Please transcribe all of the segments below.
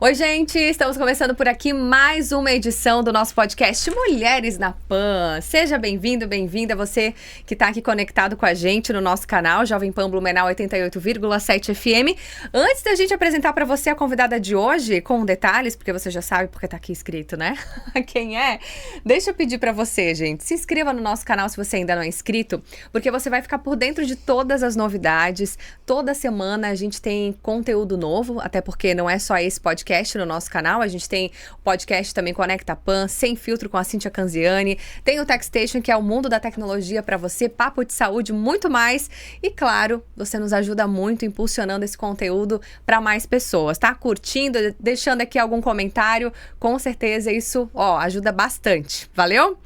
Oi, gente! Estamos começando por aqui mais uma edição do nosso podcast Mulheres na Pan. Seja bem-vindo, bem-vinda, você que está aqui conectado com a gente no nosso canal, Jovem Pan Blumenau 88,7 FM. Antes da gente apresentar para você a convidada de hoje, com detalhes, porque você já sabe porque está aqui escrito, né? Quem é? Deixa eu pedir para você, gente, se inscreva no nosso canal se você ainda não é inscrito, porque você vai ficar por dentro de todas as novidades. Toda semana a gente tem conteúdo novo, até porque não é só esse podcast no nosso canal, a gente tem o podcast também Conecta Pan, Sem Filtro com a Cíntia Canziani, tem o TechStation, que é o mundo da tecnologia para você, papo de saúde, muito mais. E claro, você nos ajuda muito impulsionando esse conteúdo para mais pessoas, tá? Curtindo, deixando aqui algum comentário, com certeza isso, ajuda bastante. Valeu?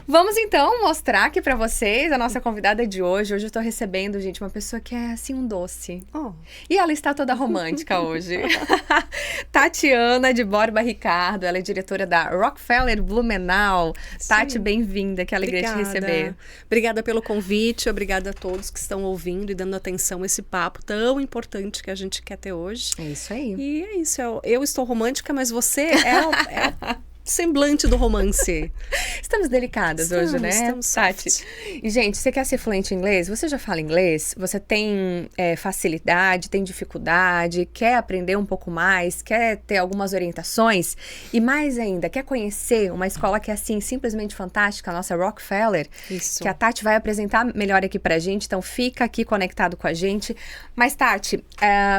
Vamos então mostrar aqui para vocês a nossa convidada de hoje. Hoje eu tô recebendo, gente, uma pessoa que é assim um doce. E ela está toda romântica hoje. Tatiana de Borba Ricardo, ela é diretora da Rockefeller Blumenau. Sim. Tati, bem-vinda, que alegria te receber. Obrigada pelo convite, obrigada a todos que estão ouvindo e dando atenção a esse papo tão importante que a gente quer ter hoje. É isso aí. E é isso, eu estou romântica, mas você é semblante do romance. Estamos delicadas hoje, né? Estamos Tati. E, gente, você quer ser fluente em inglês? Você já fala inglês? Você tem facilidade, tem dificuldade, quer aprender um pouco mais, quer ter algumas orientações? E mais ainda, quer conhecer uma escola que é, assim, simplesmente fantástica, a nossa Rockefeller? Isso. Que a Tati vai apresentar melhor aqui pra gente, então fica aqui conectado com a gente. Mas, Tati,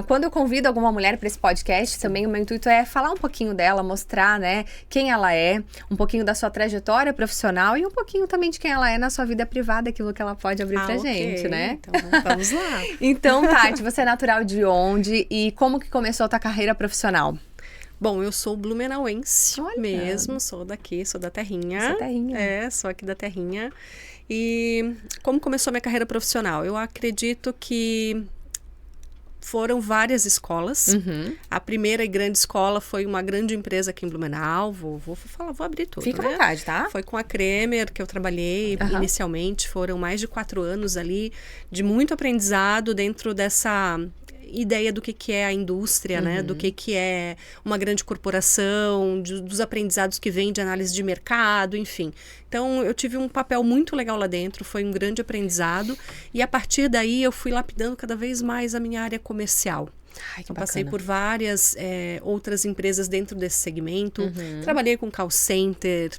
quando eu convido alguma mulher para esse podcast, também o meu intuito é falar um pouquinho dela, mostrar, né, quem ela é, um pouquinho da sua trajetória profissional e um pouquinho também de quem ela é na sua vida privada, aquilo que ela pode abrir pra gente, né? Então, vamos lá. Então, Tati, você é natural de onde e como que começou a tua carreira profissional? Bom, eu sou blumenauense mesmo, sou daqui, sou da terrinha. Sou terrinha. Sou aqui da terrinha. E como começou a minha carreira profissional? Eu acredito que foram várias escolas. A primeira e grande escola foi uma grande empresa aqui em Blumenau. Vou abrir tudo. Fica à vontade, tá? Foi com a Kremer que eu trabalhei inicialmente. Foram mais de 4 anos ali de muito aprendizado dentro dessa ideia do que é a indústria, né? Do que é uma grande corporação, dos aprendizados que vêm de análise de mercado, enfim. Então, eu tive um papel muito legal lá dentro, foi um grande aprendizado. E a partir daí, eu fui lapidando cada vez mais a minha área comercial. Ai, que passei bacana. por várias outras empresas dentro desse segmento. Trabalhei com call center,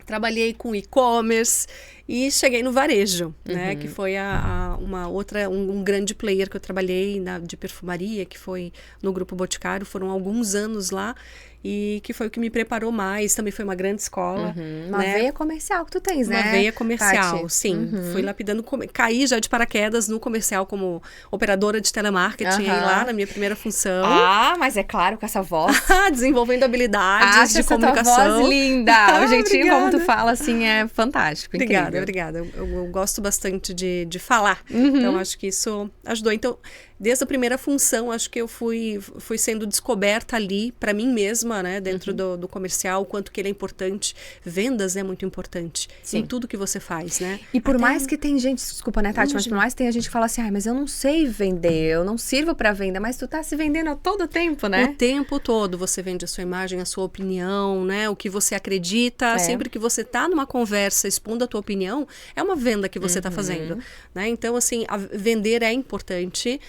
trabalhei com e-commerce e cheguei no varejo, né? Que foi um grande player que eu trabalhei de perfumaria, que foi no Grupo Boticário. Foram alguns anos lá e que foi o que me preparou mais. Também foi uma grande escola. Uma veia comercial que tu tens, né? Uma veia comercial, Tati? sim. Fui lapidando, caí já de paraquedas no comercial como operadora de telemarketing lá na minha primeira função. Ah, mas é claro, com essa voz. Desenvolvendo habilidades de comunicação. Tua voz linda. O jeitinho como tu fala, assim, é fantástico. Obrigada, incrível. obrigada. Eu gosto bastante de falar. Então, acho que isso ajudou. Então, desde a primeira função, acho que eu fui sendo descoberta ali para mim mesma, né? Dentro do comercial, o quanto que ele é importante. Vendas é muito importante. Sim. Em tudo que você faz, né? E por mais que tem gente, desculpa, né, Tati? Mas por mais que tem gente que fala assim, mas eu não sei vender, eu não sirvo para venda, mas tu tá se vendendo a todo tempo, né? O tempo todo você vende a sua imagem, a sua opinião, né? O que você acredita. Sempre que você tá numa conversa expondo a tua opinião, é uma venda que você tá fazendo, né? Então, assim, vender é importante.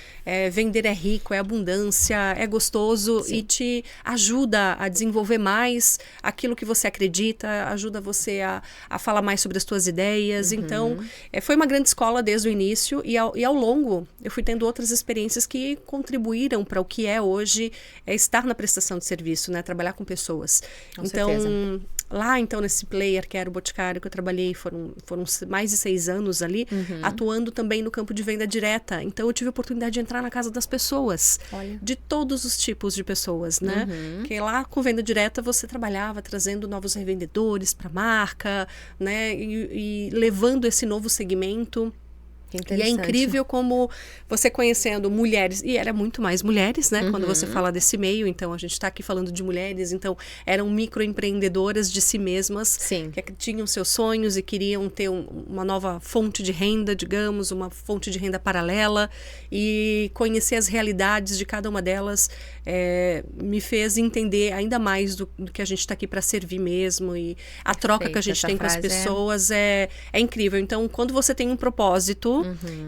Vender é rico, é abundância, é gostoso. Sim. E te ajuda a desenvolver mais aquilo que você acredita, ajuda você a falar mais sobre as suas ideias. Então, foi uma grande escola desde o início e ao longo eu fui tendo outras experiências que contribuíram para o que é hoje estar na prestação de serviço, né? Trabalhar com pessoas. Com certeza. Lá, então, nesse player, que era o Boticário, que eu trabalhei, foram mais de 6 anos ali, atuando também no campo de venda direta. Então, eu tive a oportunidade de entrar na casa das pessoas. Olha. De todos os tipos de pessoas, né? Porque lá, com venda direta, você trabalhava trazendo novos revendedores para a marca, né? E levando esse novo segmento Que E é interessante. incrível como você conhecendo mulheres, e era muito mais mulheres, né? Quando você fala desse meio, então a gente está aqui falando de mulheres, então eram microempreendedoras de si mesmas, Sim. que tinham seus sonhos e queriam ter uma nova fonte de renda, digamos, uma fonte de renda paralela, e conhecer as realidades de cada uma delas me fez entender ainda mais do que a gente está aqui para servir mesmo, e a troca que a gente Essa tem com as frase pessoas é incrível. Então, quando você tem um propósito,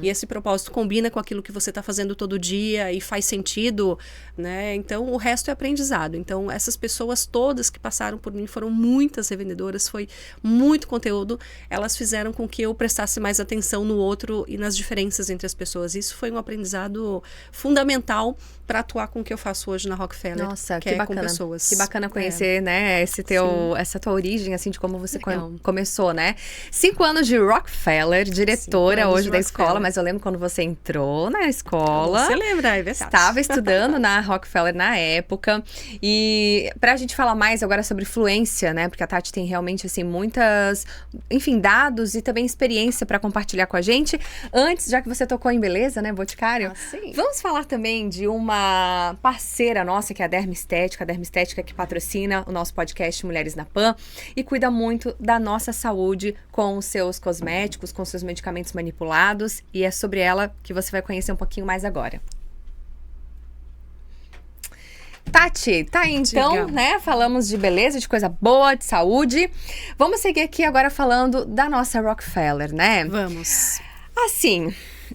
e esse propósito combina com aquilo que você está fazendo todo dia e faz sentido, né? Então, o resto é aprendizado. Então, essas pessoas todas que passaram por mim, foram muitas revendedoras, foi muito conteúdo, elas fizeram com que eu prestasse mais atenção no outro e nas diferenças entre as pessoas. Isso foi um aprendizado fundamental para atuar com o que eu faço hoje na Rockefeller, Nossa, que que é bacana. com pessoas. Que bacana conhecer, né, essa tua origem, assim, de como você começou, né? 5 anos de Rockefeller, diretora 5 anos hoje de da Rockefeller. escola, mas eu lembro quando você entrou na escola. Você lembra, é verdade. Estava estudando na Rockefeller na época. E pra gente falar mais agora sobre fluência, né? Porque a Tati tem realmente, assim, muitas, enfim, dados e também experiência pra compartilhar com a gente. Antes, já que você tocou em beleza, né, Boticário? Sim. Vamos falar também de uma parceira nossa, que é a Derma Estética que patrocina o nosso podcast Mulheres na Pan e cuida muito da nossa saúde com os seus cosméticos, com os seus medicamentos manipulados, e é sobre ela que você vai conhecer um pouquinho mais agora. Tati, tá aí então, Diga. né? Falamos de beleza, de coisa boa, de saúde. Vamos seguir aqui agora falando da nossa Rockefeller, né? Vamos. Assim,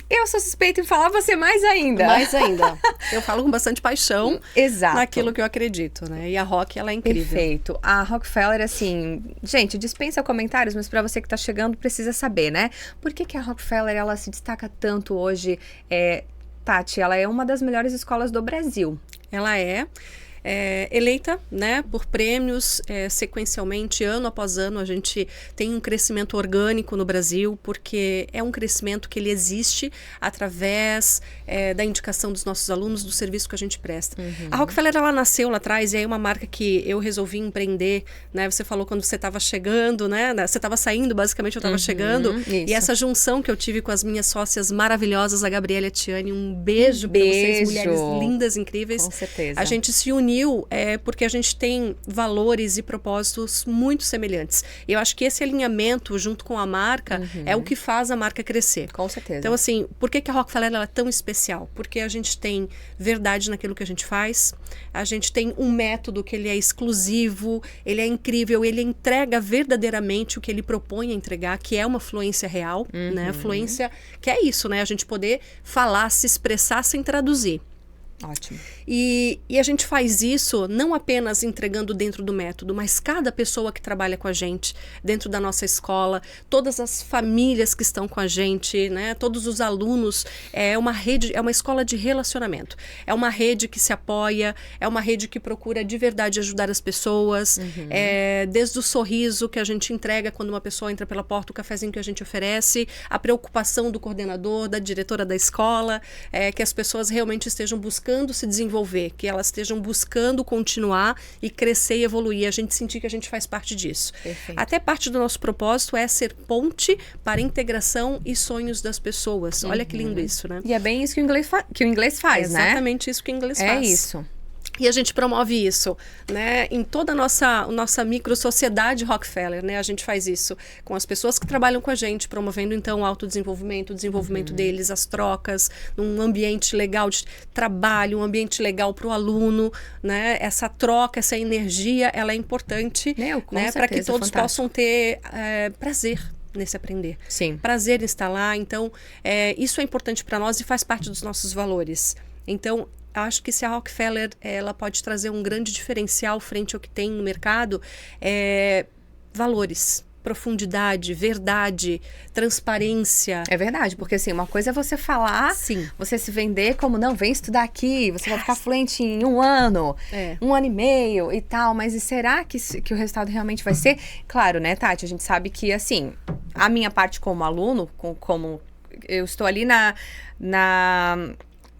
eu sou suspeita em falar, você mais ainda. Mais ainda. Eu falo com bastante paixão Exato. naquilo que eu acredito, né? E a Rock, ela é incrível. Perfeito. A Rockefeller, assim, gente, dispensa comentários, mas para você que tá chegando, precisa saber, né? Por que a Rockefeller, ela se destaca tanto hoje? Tati, ela é uma das melhores escolas do Brasil. Ela é eleita, né, por prêmios sequencialmente, ano após ano. A gente tem um crescimento orgânico no Brasil, porque é um crescimento que ele existe através da indicação dos nossos alunos, do serviço que a gente presta. A Rockefeller, ela nasceu lá atrás, e é uma marca que eu resolvi empreender, né? Você falou quando você estava chegando, né? Você estava saindo, basicamente eu estava chegando. Isso. E essa junção que eu tive com as minhas sócias maravilhosas, a Gabriela e a Tiane, um beijo para vocês, mulheres lindas, incríveis. Com certeza. A gente se uniu porque a gente tem valores e propósitos muito semelhantes. E eu acho que esse alinhamento junto com a marca é o que faz a marca crescer. Com certeza. Então, assim, por que a Rockefeller ela é tão especial? Porque a gente tem verdade naquilo que a gente faz, a gente tem um método que ele é exclusivo, ele é incrível, ele entrega verdadeiramente o que ele propõe a entregar, que é uma fluência real, né? Fluência, que é isso, né? A gente poder falar, se expressar sem traduzir. Ótimo. E a gente faz isso não apenas entregando dentro do método, mas cada pessoa que trabalha com a gente dentro da nossa escola, todas as famílias que estão com a gente, né, todos os alunos, é uma rede, é uma escola de relacionamento. É uma rede que se apoia, é uma rede que procura de verdade ajudar as pessoas, desde o sorriso que a gente entrega quando uma pessoa entra pela porta, o cafezinho que a gente oferece, a preocupação do coordenador, da diretora da escola, que as pessoas realmente estejam buscando se desenvolver, que elas estejam buscando continuar e crescer e evoluir, a gente sentir que a gente faz parte disso. Perfeito. Até parte do nosso propósito é ser ponte para a integração e sonhos das pessoas. Olha que lindo isso, né? E é bem isso que o inglês faz, né? Exatamente isso que o inglês É faz. isso. E a gente promove isso, né? Em toda a nossa micro-sociedade Rockefeller, né? A gente faz isso com as pessoas que trabalham com a gente, promovendo, então, o autodesenvolvimento, o desenvolvimento deles, as trocas, num ambiente legal de trabalho, um ambiente legal para o aluno, né? Essa troca, essa energia, ela é importante, Com né? Para que certeza, todos fantástico. possam ter prazer nesse aprender. Sim. Prazer em estar lá. Então, isso é importante para nós e faz parte dos nossos valores. Então, acho que se a Rockefeller ela pode trazer um grande diferencial frente ao que tem no mercado, valores, profundidade, verdade, transparência. É verdade, porque assim, uma coisa é você falar, Sim. você se vender como, não, vem estudar aqui, você vai ficar fluente em 1 ano, 1 ano e meio e tal, mas e será que o resultado realmente vai ser? Claro, né, Tati, a gente sabe que, assim, a minha parte como aluno, como eu estou ali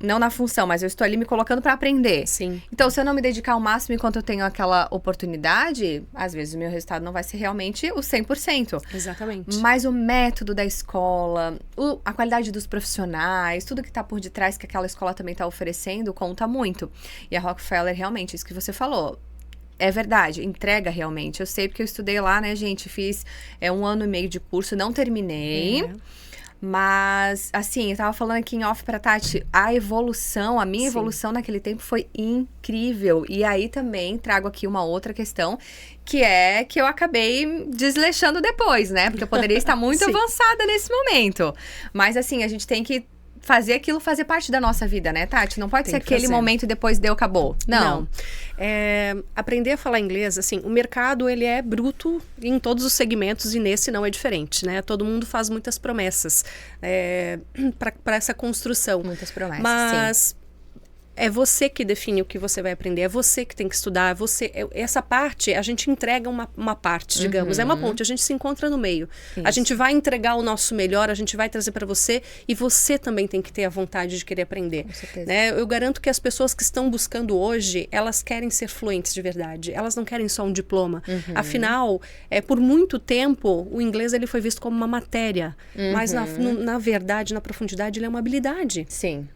não na função, mas eu estou ali me colocando para aprender. Sim. Então, se eu não me dedicar ao máximo enquanto eu tenho aquela oportunidade, às vezes o meu resultado não vai ser realmente o 100%. Exatamente. Mas o método da escola, a qualidade dos profissionais, tudo que está por detrás que aquela escola também está oferecendo, conta muito. E a Rockefeller, realmente, isso que você falou, é verdade, entrega realmente. Eu sei porque eu estudei lá, né, gente? Fiz 1 ano e meio de curso, não terminei. Mas, assim, eu tava falando aqui em off pra Tati, a minha evolução naquele tempo foi incrível. E aí também trago aqui uma outra questão, que é que eu acabei desleixando depois, né? Porque eu poderia estar muito avançada nesse momento. Mas, assim, a gente tem que fazer aquilo fazer parte da nossa vida, né, Tati? Não pode ser aquele momento e depois acabou. Não. Aprender a falar inglês, assim, o mercado, ele é bruto em todos os segmentos e nesse não é diferente, né? Todo mundo faz muitas promessas para essa construção. Muitas promessas, mas é você que define o que você vai aprender, é você que tem que estudar, essa parte, a gente entrega uma parte, digamos, é uma ponte, a gente se encontra no meio. A gente vai entregar o nosso melhor, a gente vai trazer para você e você também tem que ter a vontade de querer aprender. Com certeza. Né? Eu garanto que as pessoas que estão buscando hoje, elas querem ser fluentes de verdade, elas não querem só um diploma. Afinal, por muito tempo, o inglês ele foi visto como uma matéria, mas na verdade, na profundidade, ele é uma habilidade. Sim.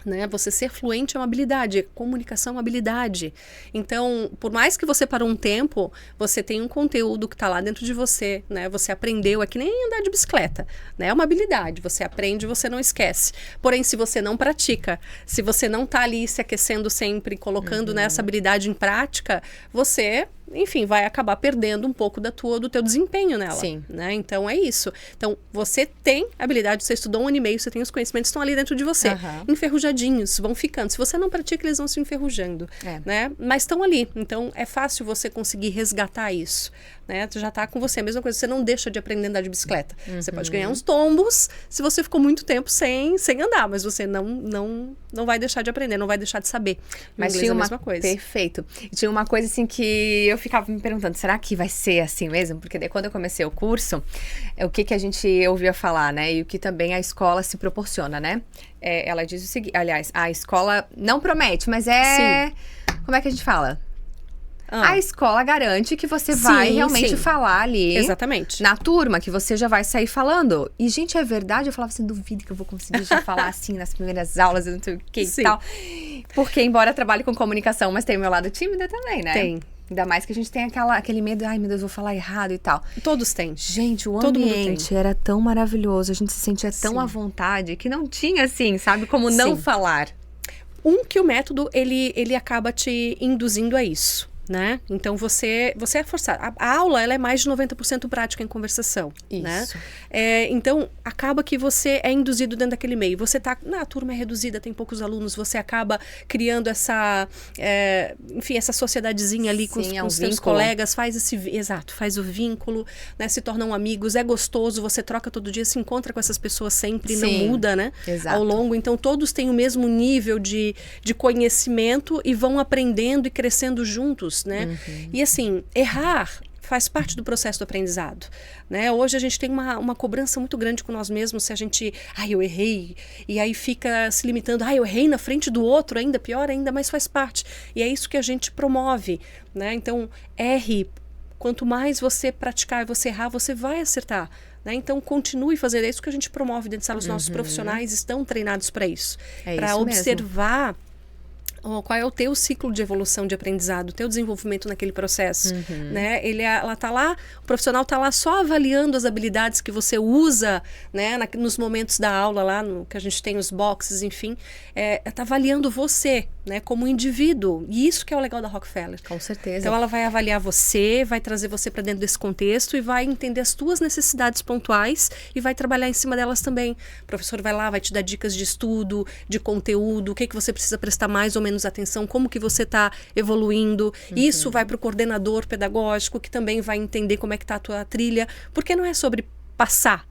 Né? Você ser fluente é uma habilidade, comunicação é uma habilidade. Então, por mais que você parou um tempo, você tem um conteúdo que está lá dentro de você, né? Você aprendeu, é que nem andar de bicicleta, né? É uma habilidade, você aprende, você não esquece. Porém, se você não pratica, se você não está ali se aquecendo sempre, colocando nessa habilidade em prática, você, enfim, vai acabar perdendo um pouco do teu desempenho nela. Sim. Né? Então, é isso. Então, você tem habilidade, você estudou 1 ano e meio, você tem os conhecimentos, estão ali dentro de você. Enferrujadinhos, vão ficando. Se você não pratica, eles vão se enferrujando. Né? Mas estão ali. Então, é fácil você conseguir resgatar isso. Né? Tu já está com você. A mesma coisa, você não deixa de aprender a andar de bicicleta. Você pode ganhar uns tombos se você ficou muito tempo sem andar, mas você não vai deixar de aprender, não vai deixar de saber. Mas tinha a mesma coisa. Perfeito. E tinha uma coisa assim que eu ficava me perguntando, será que vai ser assim mesmo? Porque daí, quando eu comecei o curso, o que a gente ouvia falar, né? E o que também a escola se proporciona, né? Ela diz o seguinte, aliás, a escola não promete, mas Sim. Como é que a gente fala? A escola garante que você vai realmente falar ali. Exatamente. Na turma, que você já vai sair falando. E, gente, é verdade? Eu falava assim, duvido que eu vou conseguir já falar assim nas primeiras aulas, eu não sei o que e tal. Porque, embora eu trabalhe com comunicação, mas tem o meu lado tímida também, né? Tem. Ainda mais que a gente tem aquele medo, ai meu Deus, vou falar errado e tal. Todos têm. Gente, o ambiente era tão maravilhoso, a gente se sentia tão à vontade, que não tinha assim, sabe, como não falar. Que o método, ele acaba te induzindo a isso. Né? Então, você é forçado. A aula, ela é mais de 90% prática em conversação. Isso. Né? Então, acaba que você é induzido dentro daquele meio. Você tá, a turma é reduzida, tem poucos alunos, você acaba criando essa sociedadezinha ali com os seus colegas, faz o vínculo, né? Se tornam amigos, é gostoso, você troca todo dia, se encontra com essas pessoas sempre, não muda, né? Exato. Ao longo. Então, todos têm o mesmo nível de conhecimento e vão aprendendo e crescendo juntos. Né? E assim, errar faz parte do processo do aprendizado, né? Hoje a gente tem uma cobrança muito grande com nós mesmos, se a gente, eu errei, e aí fica se limitando, eu errei na frente do outro, ainda pior ainda, mas faz parte, e é isso que a gente promove, né? Então, erre, quanto mais você praticar e você errar, você vai acertar. Né? Então, continue fazendo, é isso que a gente promove dentro de sala, os nossos profissionais estão treinados para isso, para observar qual é o teu ciclo de evolução de aprendizado, o teu desenvolvimento naquele processo, né? Ela tá lá, o profissional tá lá só avaliando as habilidades que você usa, né? Nos momentos da aula lá, que a gente tem os boxes, enfim, tá avaliando você, né? Como indivíduo, e isso que é o legal da Rockefeller. Com certeza. Então ela vai avaliar você, vai trazer você para dentro desse contexto e vai entender as tuas necessidades pontuais e vai trabalhar em cima delas também. O professor vai lá, vai te dar dicas de estudo, de conteúdo, o que você precisa prestar mais ou menos atenção, como que você está evoluindo. Isso vai para o coordenador pedagógico, que também vai entender como é que está a tua trilha, porque não é sobre passar,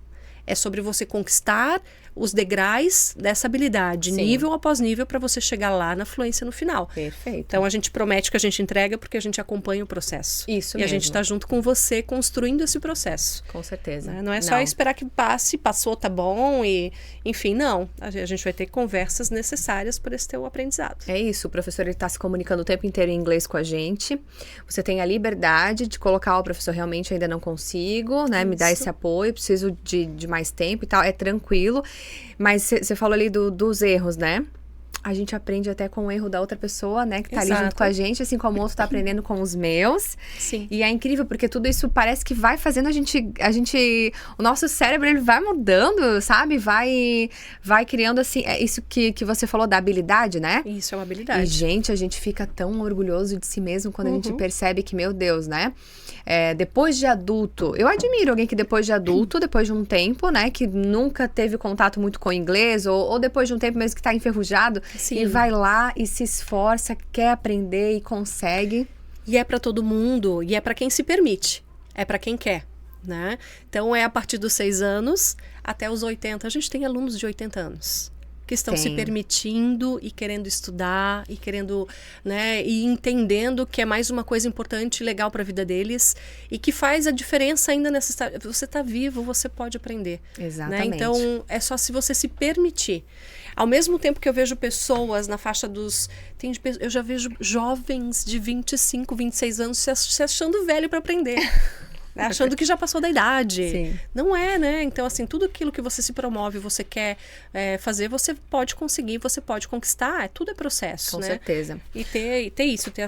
é sobre você conquistar os degraus dessa habilidade, Sim. nível após nível, para você chegar lá na fluência no final. Perfeito. Então, a gente promete que a gente entrega porque a gente acompanha o processo. Isso e mesmo. a gente está junto com você construindo esse processo. Com certeza. Né? Não é só esperar que passe, passou, tá bom, e enfim, não. A gente vai ter conversas necessárias para esse teu aprendizado. É isso, o professor está se comunicando o tempo inteiro em inglês com a gente. Você tem a liberdade de colocar o professor, realmente ainda não consigo, né? Me dá esse apoio, preciso de mais tempo e tal. É tranquilo. Mas você falou ali dos erros, né? A gente aprende até com o erro da outra pessoa, né? Que tá ali junto com a gente, assim como o outro tá aprendendo com os meus. Sim. E é incrível, porque tudo isso parece que vai fazendo a gente o nosso cérebro, ele vai mudando, sabe? Vai criando, assim, é isso que você falou da habilidade, né? Isso é uma habilidade. E, gente, a gente fica tão orgulhoso de si mesmo quando a gente percebe que, meu Deus, né? Depois de adulto, eu admiro alguém que depois de adulto, depois de um tempo, né? Que nunca teve contato muito com o inglês, ou depois de um tempo mesmo que tá enferrujado, Sim. e vai lá e se esforça, quer aprender e consegue. E é para todo mundo, e é para quem se permite, é para quem quer, né? Então, é a partir dos 6 anos até os 80. A gente tem alunos de 80 anos que estão se permitindo e querendo estudar e querendo, né, e entendendo que é mais uma coisa importante e legal para a vida deles e que faz a diferença ainda nessa estágio. Você está vivo, você pode aprender. Exatamente. Né? Então, é só se você se permitir. Ao mesmo tempo que eu vejo pessoas na faixa dos... eu já vejo jovens de 25, 26 anos se achando velho para aprender. Achando que já passou da idade. Sim. Não é, né? Então, assim, tudo aquilo que você se promove, você quer fazer, você pode conseguir, você pode conquistar. Tudo é processo, Com né? certeza. E ter isso, ter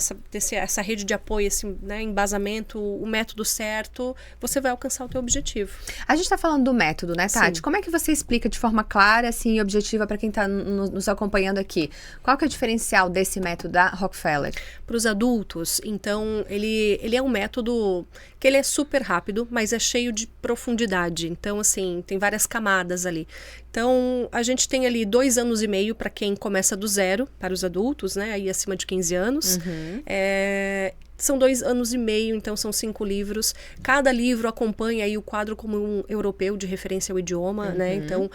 essa rede de apoio, esse, né, embasamento, o método certo, você vai alcançar o teu objetivo. A gente tá falando do método, né, Tati? Sim. Como é que você explica de forma clara, assim, e objetiva para quem tá nos acompanhando aqui? Qual que é o diferencial desse método da Rockefeller? Para os adultos, então, ele é um método que ele é super rápido, mas é cheio de profundidade. Então, assim, tem várias camadas ali. Então, a gente tem ali 2 anos e meio para quem começa do zero, para os adultos, né? Aí acima de 15 anos. São 2 anos e meio, então são 5 livros. Cada livro acompanha aí o quadro comum europeu de referência ao idioma, né? Então,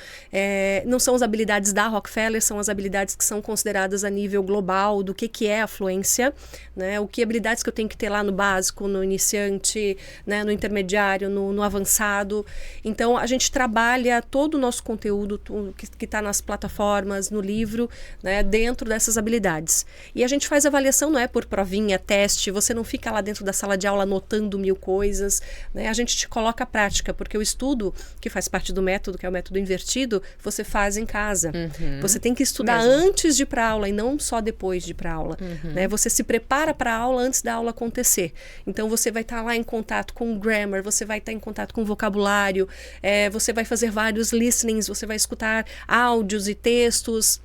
não são as habilidades da Rockefeller, são as habilidades que são consideradas a nível global do que é a fluência, né? O que habilidades que eu tenho que ter lá no básico, no iniciante, né? No intermediário, no avançado. Então, a gente trabalha todo o nosso conteúdo que está nas plataformas, no livro, né? Dentro dessas habilidades. E a gente faz avaliação, não é por provinha, teste, você não fica lá dentro da sala de aula anotando 1000 coisas, né? A gente te coloca a prática, porque o estudo, que faz parte do método, que é o método invertido, você faz em casa. Você tem que estudar antes de ir para a aula e não só depois de ir para a aula. Né? Você se prepara para a aula antes da aula acontecer. Então, você vai estar lá em contato com o grammar, você vai estar em contato com o vocabulário, você vai fazer vários listenings, você vai escutar áudios e textos,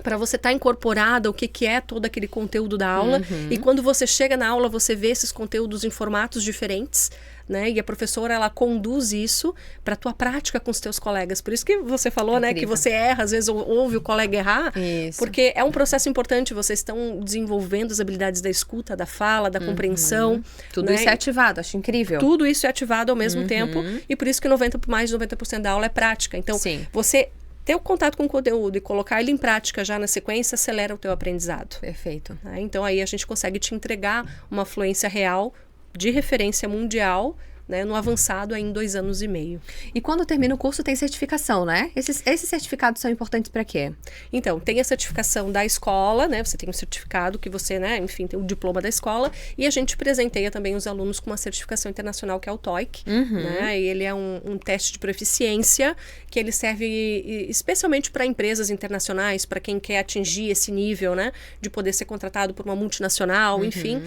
para você estar incorporada o que é todo aquele conteúdo da aula. E quando você chega na aula, você vê esses conteúdos em formatos diferentes, né? E a professora, ela conduz isso para a tua prática com os teus colegas. Por isso que você falou, Incrível. né? Que você erra, às vezes ouve o colega errar. Isso. Porque é um processo importante. Vocês estão desenvolvendo as habilidades da escuta, da fala, da compreensão. Tudo né? isso é ativado, acho incrível. Tudo isso é ativado ao mesmo tempo. E por isso que mais de 90% da aula é prática. Então, Sim. você ter o contato com o conteúdo e colocar ele em prática já na sequência acelera o teu aprendizado. Perfeito. Né? Então, aí a gente consegue te entregar uma fluência real de referência mundial, né, no avançado aí em 2 anos e meio. E quando termina o curso tem certificação, né? Esses certificados são importantes para quê? Então, tem a certificação da escola, né? Você tem um certificado que você, né, enfim, tem o diploma da escola, e a gente presenteia também os alunos com uma certificação internacional que é o TOEIC, né? E ele é um teste de proficiência que ele serve especialmente para empresas internacionais, para quem quer atingir esse nível, né, de poder ser contratado por uma multinacional, enfim,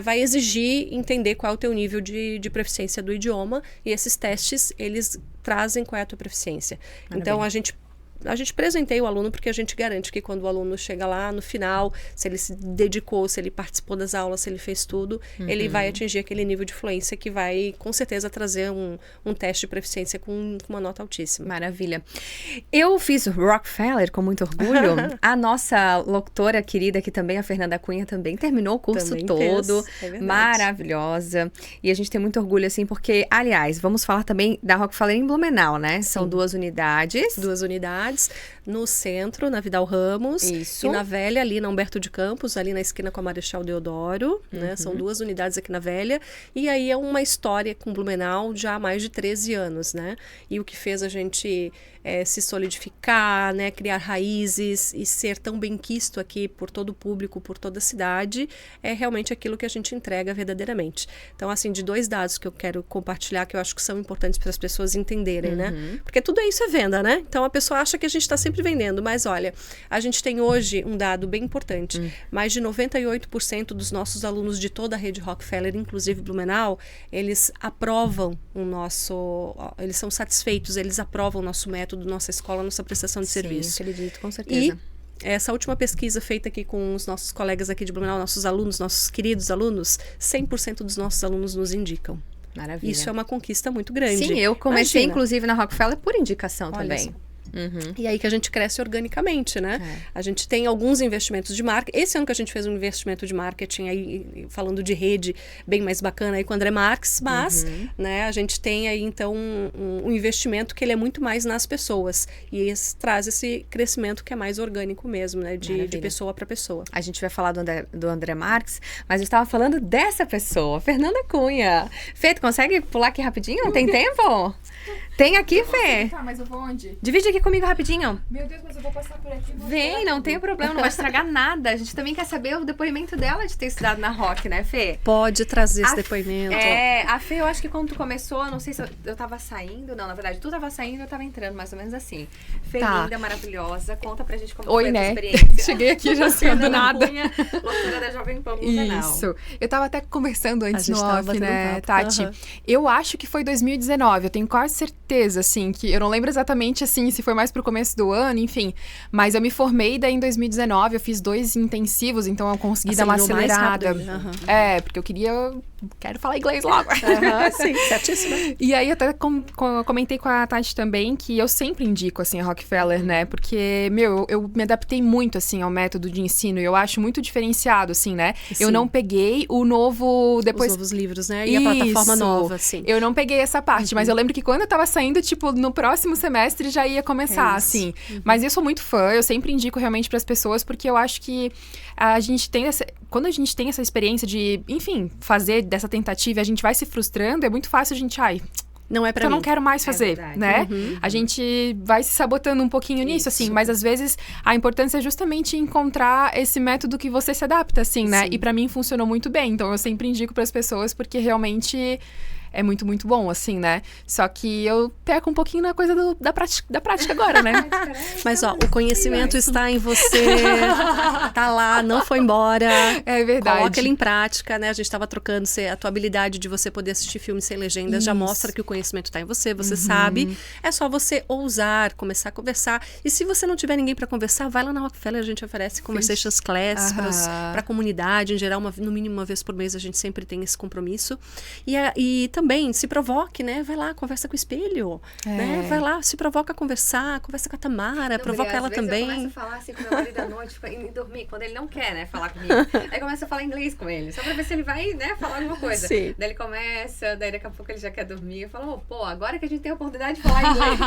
vai exigir entender qual é o teu nível de proficiência do idioma, e esses testes, eles trazem qual é a tua proficiência. Maravilha. Então, a gente a gente presenteia o aluno porque a gente garante que quando o aluno chega lá no final, se ele se dedicou, se ele participou das aulas, se ele fez tudo, ele vai atingir aquele nível de fluência que vai, com certeza, trazer um teste de proficiência com uma nota altíssima. Maravilha. Eu fiz Rockefeller com muito orgulho. A nossa locutora querida aqui também, a Fernanda Cunha, também terminou o curso Também todo. fez, Maravilhosa. E a gente tem muito orgulho, assim, porque, aliás, vamos falar também da Rockefeller em Blumenau, né? São 2 unidades. 2 unidades, no centro, na Vidal Ramos. Isso. E na Velha, ali na Humberto de Campos, ali na esquina com a Marechal Deodoro, né? São 2 unidades aqui na Velha. E aí é uma história com Blumenau já há mais de 13 anos, né? E o que fez a gente se solidificar, né? Criar raízes e ser tão bem quisto aqui por todo o público, por toda a cidade, é realmente aquilo que a gente entrega verdadeiramente. Então, assim, de 2 dados que eu quero compartilhar, que eu acho que são importantes para as pessoas entenderem, né? Porque tudo isso é venda, né? Então, a pessoa acha que a gente está sempre vendendo, mas olha, a gente tem hoje um dado bem importante. Mais de 98% dos nossos alunos de toda a rede Rockefeller, inclusive Blumenau, eles aprovam eles são satisfeitos, eles aprovam o nosso método, nossa escola, nossa prestação de serviço. Acredito, com certeza. E essa última pesquisa feita aqui com os nossos colegas aqui de Blumenau, nossos alunos, nossos queridos alunos, 100% dos nossos alunos nos indicam. Maravilha. Isso é uma conquista muito grande. Sim, eu comecei, Imagina. inclusive, na Rockefeller por indicação também. Só. E aí que a gente cresce organicamente, né? A gente tem alguns investimentos de marketing. Esse ano que a gente fez um investimento de marketing, aí falando de rede, bem mais bacana aí com o André Marques, mas né, a gente tem aí então um investimento que ele é muito mais nas pessoas. E traz esse crescimento que é mais orgânico mesmo, né? De pessoa para pessoa. A gente vai falar do André Marques, mas eu estava falando dessa pessoa, Fernanda Cunha. Fê, tu consegue pular aqui rapidinho? Tem tempo? Tem aqui, Fê? Tá, mas eu vou onde? Divide aqui comigo rapidinho. Meu Deus, mas eu vou passar por aqui. Vem, não tem problema, não vai estragar nada. A gente também quer saber o depoimento dela de ter estudado na Rock, né, Fê? Pode trazer esse depoimento. A Fê, eu acho que quando tu começou, não sei se eu tava saindo, não, na verdade, tu tava saindo, eu tava entrando, mais ou menos assim. Fê, linda, maravilhosa, conta pra gente como foi a tua experiência. Cheguei aqui já assim, do nada. Cunha, locutora da Jovem Pan Blumenau. Isso. Eu tava até conversando antes no off, né, Tati? Uhum. Eu acho que foi 2019, eu tenho quase certeza, assim, que eu não lembro exatamente, assim, se foi mais pro começo do ano, enfim. Mas eu me formei daí em 2019, eu fiz 2 intensivos, então eu consegui dar uma acelerada. Porque eu quero falar inglês logo. Sim, certíssima. E aí, eu até comentei com a Tati também que eu sempre indico, assim, a Rockefeller, né? Porque, eu me adaptei muito, assim, ao método de ensino. E eu acho muito diferenciado, assim, né? Sim. Eu não peguei o novo... Depois... Os novos livros, né? E a plataforma nova, sim. Eu não peguei essa parte, mas eu lembro que quando eu tava saindo, tipo, no próximo semestre já ia começar, assim. Mas eu sou muito fã, eu sempre indico realmente pras pessoas, porque eu acho que a gente tem quando a gente tem essa experiência de, enfim, fazer dessa tentativa e a gente vai se frustrando, é muito fácil a gente, não é pra mim. Eu não quero mais fazer, né? A gente vai se sabotando um pouquinho nisso, assim. Mas, às vezes, a importância é justamente encontrar esse método que você se adapta, assim, né? E pra mim, funcionou muito bem. Então, eu sempre indico pras pessoas, porque realmente... é muito, muito bom, assim, né? Só que eu peco um pouquinho na coisa da prática agora, né? Mas, ó, o conhecimento está em você, tá lá, não foi embora. É verdade. Coloca ele em prática, né? A gente estava trocando a tua habilidade de você poder assistir filmes sem legendas, já mostra que o conhecimento está em você, você sabe. É só você ousar, começar a conversar. E se você não tiver ninguém para conversar, vai lá na Rockefeller, a gente oferece conversations class para a comunidade, em geral, no mínimo uma vez por mês a gente sempre tem esse compromisso. E também se provoque, né? Vai lá, conversa com o espelho, né? Vai lá, se provoca a conversar, conversa com a Tamara, provoca ela também. Eu começo a falar assim com meu marido à noite, e dormir, quando ele não quer, né, falar comigo. Aí começa a falar inglês com ele, só pra ver se ele vai, né, falar alguma coisa. Sim. Daí ele começa, daí daqui a pouco ele já quer dormir. Eu falo, agora que a gente tem a oportunidade de falar inglês.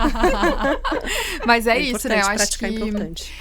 Mas é isso, né? Eu acho praticar que... é importante.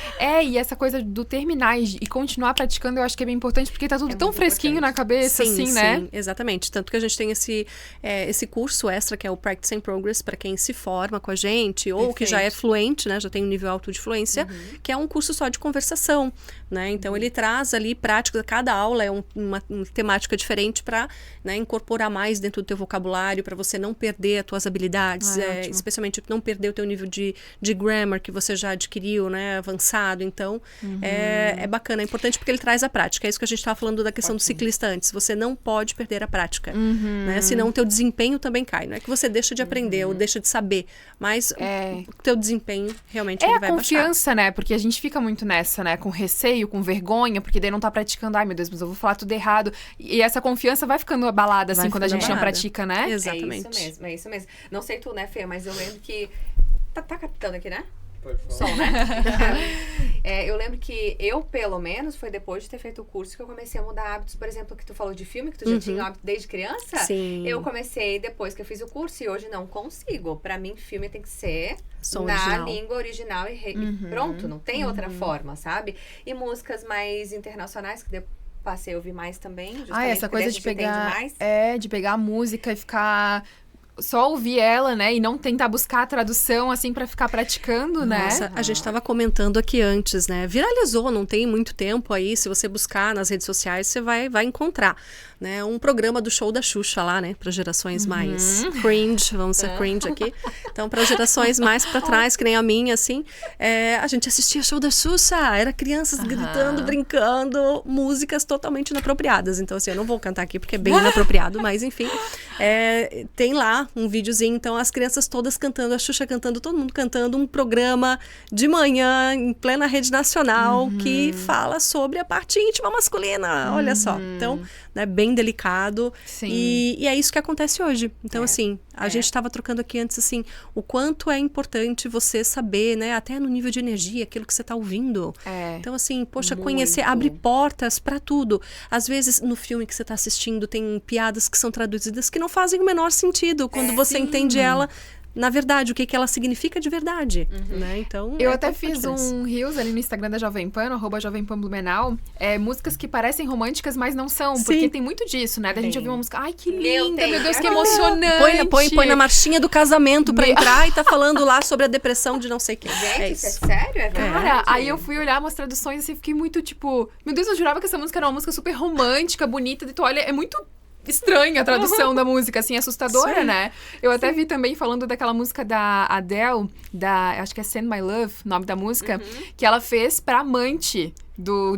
E essa coisa do terminar e continuar praticando, eu acho que é bem importante, porque tá tudo tão fresquinho na cabeça, assim, né? Sim, exatamente. Tanto que a gente tem esse curso extra, que é o Practice in Progress, para quem se forma com a gente, ou que já é fluente, né? Já tem um nível alto de fluência, que é um curso só de conversação, né? Então, ele traz ali práticas, cada aula é uma temática diferente para, né, incorporar mais dentro do teu vocabulário, para você não perder as tuas habilidades, especialmente não perder o teu nível de grammar que você já adquiriu, né? Avançado. Então, é bacana, é importante porque ele traz a prática. É isso que a gente estava falando da questão do ciclista antes. Você não pode perder a prática, né? Senão o teu desempenho também cai. Não é que você deixa de aprender ou deixa de saber, mas o teu desempenho realmente ele vai baixar. É a confiança, né? Porque a gente fica muito nessa, né? Com receio, com vergonha, porque daí não tá praticando. Ai, meu Deus, mas eu vou falar tudo errado. E essa confiança vai ficando abalada, assim, quando a gente não pratica, né? Exatamente. É isso mesmo. Não sei tu, né, Fê? Mas eu lembro que... Tá captando aqui, né? Pode falar. Som, né? Eu lembro que eu, pelo menos, foi depois de ter feito o curso que eu comecei a mudar hábitos. Por exemplo, que tu falou de filme, que tu já tinha hábito desde criança. Sim. Eu comecei depois que eu fiz o curso e hoje não consigo. Pra mim, filme tem que ser Som na original. língua original e pronto. Não tem outra forma, sabe? E músicas mais internacionais que passei a ouvir mais também. Essa coisa de pegar... de pegar a música e ficar... Só ouvir ela, né? E não tentar buscar a tradução, assim, pra ficar praticando, né? Nossa, a gente tava comentando aqui antes, né? Viralizou, não tem muito tempo aí. Se você buscar nas redes sociais, você vai encontrar, né? Um programa do show da Xuxa lá, né? Para gerações mais cringe, vamos ser cringe aqui. Então, para gerações mais pra trás, que nem a minha, assim, a gente assistia show da Xuxa. Era crianças gritando, brincando, músicas totalmente inapropriadas. Então, assim, eu não vou cantar aqui porque é bem inapropriado, mas enfim. Tem lá um videozinho, então as crianças todas cantando, a Xuxa cantando, todo mundo cantando, um programa de manhã em plena rede nacional que fala sobre a parte íntima masculina, olha só. Então, né, bem delicado. Sim. E é isso que acontece hoje. Então, assim, a gente estava trocando aqui antes, assim, o quanto é importante você saber, né, até no nível de energia, aquilo que você está ouvindo. Então, assim, poxa, conhecer, abre portas para tudo. Às vezes, no filme que você está assistindo, tem piadas que são traduzidas que não fazem o menor sentido quando você entende ela, na verdade, o que ela significa de verdade, né? Então, eu até fiz um Reels ali no Instagram da Jovem Pan, @JovemPanBlumenau, músicas que parecem românticas, mas não são, porque tem muito disso, né? Da gente ouvir uma música, ai, que linda, meu Deus, que emocionante. Põe na marchinha do casamento pra entrar e tá falando lá sobre a depressão de não sei quem. Gente, isso é sério? É verdade? Cara, aí eu fui olhar umas traduções e assim, fiquei muito, tipo, meu Deus, eu jurava que essa música era uma música super romântica, bonita, e tu olha, é muito estranha a tradução da música, assim, assustadora, né? Eu até vi também falando daquela música da Adele, acho que é Send My Love, o nome da música, que ela fez pra amante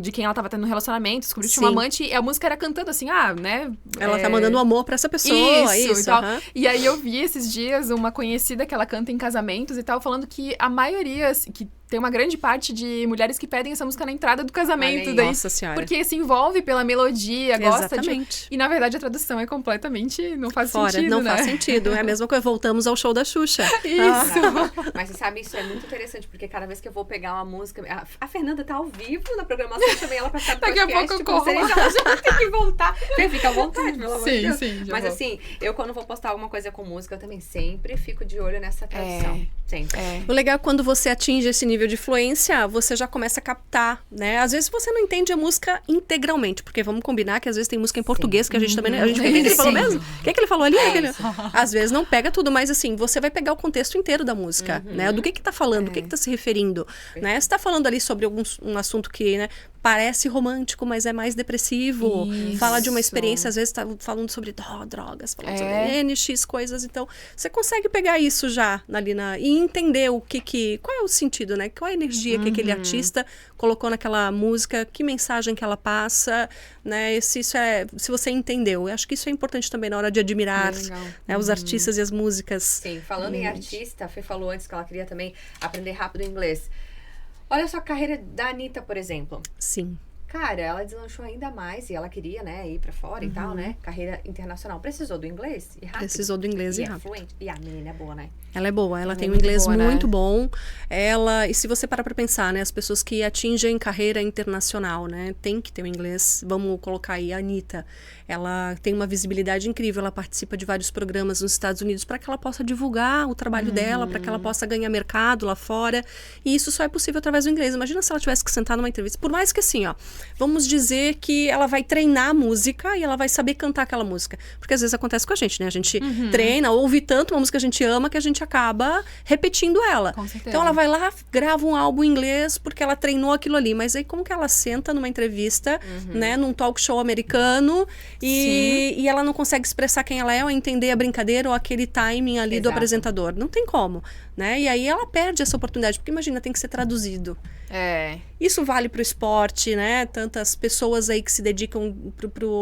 de quem ela tava tendo um relacionamento, descobriu que tinha uma amante, e a música era cantando assim, né? Ela tá mandando amor pra essa pessoa, isso e tal. E aí eu vi esses dias uma conhecida que ela canta em casamentos e tal, falando que a maioria, que tem uma grande parte de mulheres que pedem essa música na entrada do casamento. Daí, nossa senhora. Porque se envolve pela melodia, gosta Exatamente. E na verdade a tradução é completamente... Não faz fora, sentido, não né? faz sentido. É a mesma coisa, voltamos ao show da Xuxa. Isso. Mas você sabe, isso é muito interessante, porque cada vez que eu vou pegar uma música... A Fernanda tá ao vivo na programação, eu chamei ela pra estar no Daqui podcast. a pouco eu corro lá. Ela já tem que voltar. Fica à vontade, pelo amor de Deus. Sim, Mas assim, eu quando vou postar alguma coisa com música, eu também sempre fico de olho nessa tradução. Sempre. O legal é quando você atinge esse nível de fluência, você já começa a captar, né? Às vezes você não entende a música integralmente, porque vamos combinar que às vezes tem música em português que a gente também... A gente o que ele falou mesmo? O que ele falou ali? Às vezes não pega tudo, mas assim, você vai pegar o contexto inteiro da música, né? Do que tá falando, do que tá se referindo, né? Você tá falando ali sobre um assunto que, né, parece romântico, mas é mais depressivo. Isso. Fala de uma experiência, às vezes tá falando sobre drogas, falando sobre NX, coisas. Então, você consegue pegar isso já ali e entender qual é o sentido, né? Qual é a energia que aquele artista colocou naquela música, que mensagem que ela passa, né? Se você entendeu. Eu acho que isso é importante também na hora de admirar, né, os artistas e as músicas. Sim, falando em artista, a Fê falou antes que ela queria também aprender rápido inglês. Olha só a carreira da Anitta, por exemplo. Sim. Cara, ela deslanchou ainda mais e ela queria, né, ir pra fora e tal, né? Carreira internacional. Precisou do inglês e rápido. Precisou do inglês e é rápido. fluente. E a menina é boa, né? Ela é boa, ela tem um muito inglês boa, né? muito bom. E se você parar pra pensar, né, as pessoas que atingem carreira internacional, né, tem que ter o inglês. Vamos colocar aí a Anitta. Ela tem uma visibilidade incrível, ela participa de vários programas nos Estados Unidos para que ela possa divulgar o trabalho dela, para que ela possa ganhar mercado lá fora. E isso só é possível através do inglês. Imagina se ela tivesse que sentar numa entrevista. Por mais que assim, vamos dizer que ela vai treinar a música e ela vai saber cantar aquela música. Porque às vezes acontece com a gente, né? A gente treina, ouve tanto uma música que a gente ama que a gente acaba repetindo ela. Com certeza. Então ela vai lá, grava um álbum em inglês porque ela treinou aquilo ali. Mas aí como que ela senta numa entrevista, né? Num talk show americano e ela não consegue expressar quem ela é ou entender a brincadeira ou aquele timing ali do apresentador. Não tem como, né? E aí ela perde essa oportunidade. Porque imagina, tem que ser traduzido. Isso vale pro esporte, né? tantas pessoas aí que se dedicam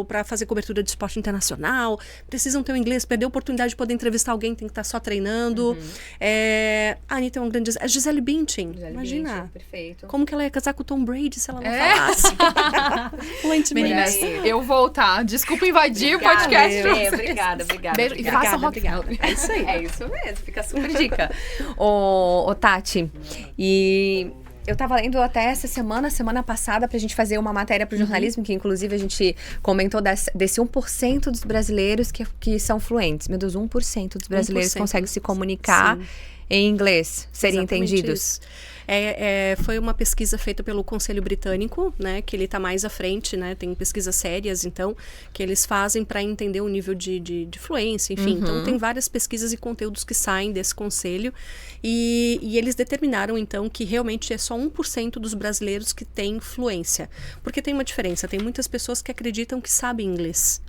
para fazer cobertura de esporte internacional, precisam ter o inglês, perder a oportunidade de poder entrevistar alguém, tem que estar só treinando. A Anitta é uma grande... A Gisele Bündchen, imagina. Bündchen, perfeito. Como que ela ia casar com o Tom Brady se ela não falasse? Fluentemente. Meninas, eu vou, tá? Desculpa invadir o podcast. Obrigada. Beijo, e faça rock. É isso aí. É isso mesmo, fica super dica. Ô, Tati, e eu tava lendo até essa semana passada, pra gente fazer uma matéria pro jornalismo, que inclusive a gente comentou desse 1% dos brasileiros que são fluentes. Meu Deus, 1% dos brasileiros conseguem se comunicar em inglês, serem entendidos. Isso. Foi uma pesquisa feita pelo Conselho Britânico, né, que ele está mais à frente, né, tem pesquisas sérias, então, que eles fazem para entender o nível de fluência, enfim. Então, tem várias pesquisas e conteúdos que saem desse conselho e eles determinaram, então, que realmente é só 1% dos brasileiros que têm fluência. Porque tem uma diferença, tem muitas pessoas que acreditam que sabem inglês.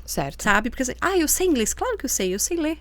Certo. Sabe? Porque, eu sei inglês. Claro que eu sei ler.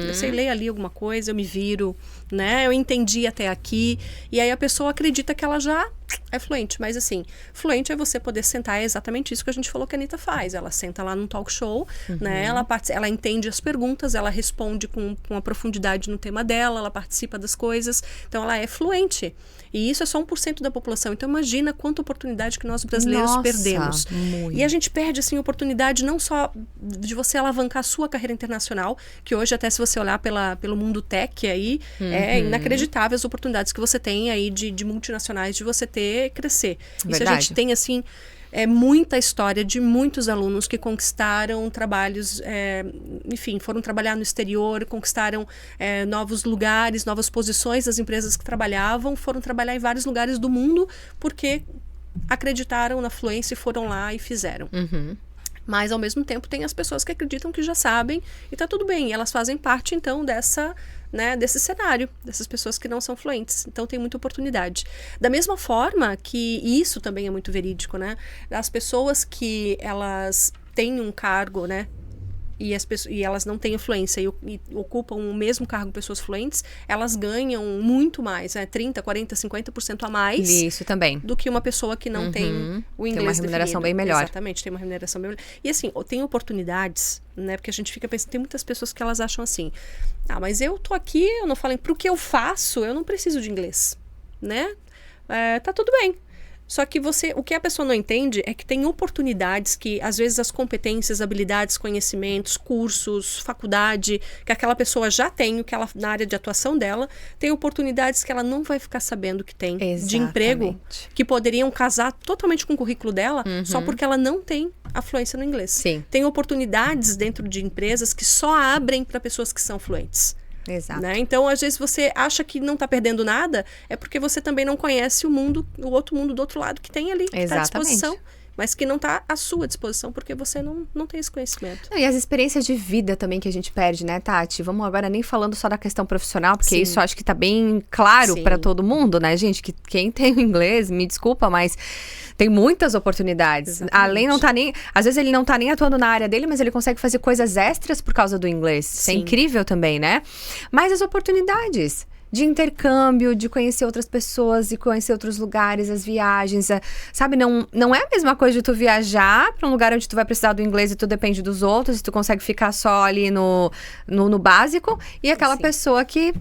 Eu sei ler ali alguma coisa, eu me viro, né? Eu entendi até aqui. E aí a pessoa acredita que ela já é fluente. Mas assim, fluente é você poder sentar, é exatamente isso que a gente falou que a Anitta faz. Ela senta lá num talk show, né? Ela entende as perguntas, ela responde com a profundidade no tema dela, ela participa das coisas. Então ela é fluente. E isso é só 1% da população. Então imagina quanta oportunidade que nós brasileiros perdemos. Muito. E a gente perde, assim, oportunidade não só de você alavancar a sua carreira internacional, que hoje até se você olhar pelo mundo tech aí, é inacreditável as oportunidades que você tem aí de multinacionais, de você crescer. Verdade. E se a gente tem, assim... muita história de muitos alunos que conquistaram trabalhos, enfim, foram trabalhar no exterior, conquistaram novos lugares, novas posições das empresas que trabalhavam, foram trabalhar em vários lugares do mundo porque acreditaram na fluência e foram lá e fizeram. Mas, ao mesmo tempo, tem as pessoas que acreditam que já sabem e tá tudo bem. Elas fazem parte, então, desse cenário, dessas pessoas que não são fluentes. Então, tem muita oportunidade. Da mesma forma que isso também é muito verídico, né? As pessoas que elas têm um cargo, né? E elas não têm influência e ocupam o mesmo cargo pessoas fluentes, elas ganham muito mais, 30%, 40%, 50% a mais Isso também. do que uma pessoa que não tem o inglês tem uma remuneração definido. bem melhor. Exatamente, tem uma remuneração bem melhor. E assim, tem oportunidades, né? Porque a gente fica pensando, tem muitas pessoas que elas acham assim, mas eu tô aqui, eu não falo, pro que eu faço, eu não preciso de inglês, né? Tá tudo bem. Só que o que a pessoa não entende é que tem oportunidades que, às vezes, as competências, habilidades, conhecimentos, cursos, faculdade, que aquela pessoa já tem, na área de atuação dela, tem oportunidades que ela não vai ficar sabendo que tem de emprego, que poderiam casar totalmente com o currículo dela, só porque ela não tem a fluência no inglês. Sim. Tem oportunidades dentro de empresas que só abrem para pessoas que são fluentes. Exato. Né? Então, às vezes, você acha que não está perdendo nada, é porque você também não conhece o outro mundo do outro lado que tem ali, que está à disposição, mas que não está à sua disposição, porque você não tem esse conhecimento. E as experiências de vida também que a gente perde, né, Tati? Vamos agora nem falando só da questão profissional, porque isso acho que está bem claro para todo mundo, né, gente? Que quem tem o inglês, me desculpa, mas... tem muitas oportunidades. Exatamente. Além não tá nem... Às vezes ele não tá nem atuando na área dele, mas ele consegue fazer coisas extras por causa do inglês. Isso é incrível também, né? Mas as oportunidades de intercâmbio, de conhecer outras pessoas e conhecer outros lugares, as viagens, sabe? Não é a mesma coisa de tu viajar para um lugar onde tu vai precisar do inglês e tu depende dos outros, e tu consegue ficar só ali no básico, e aquela pessoa que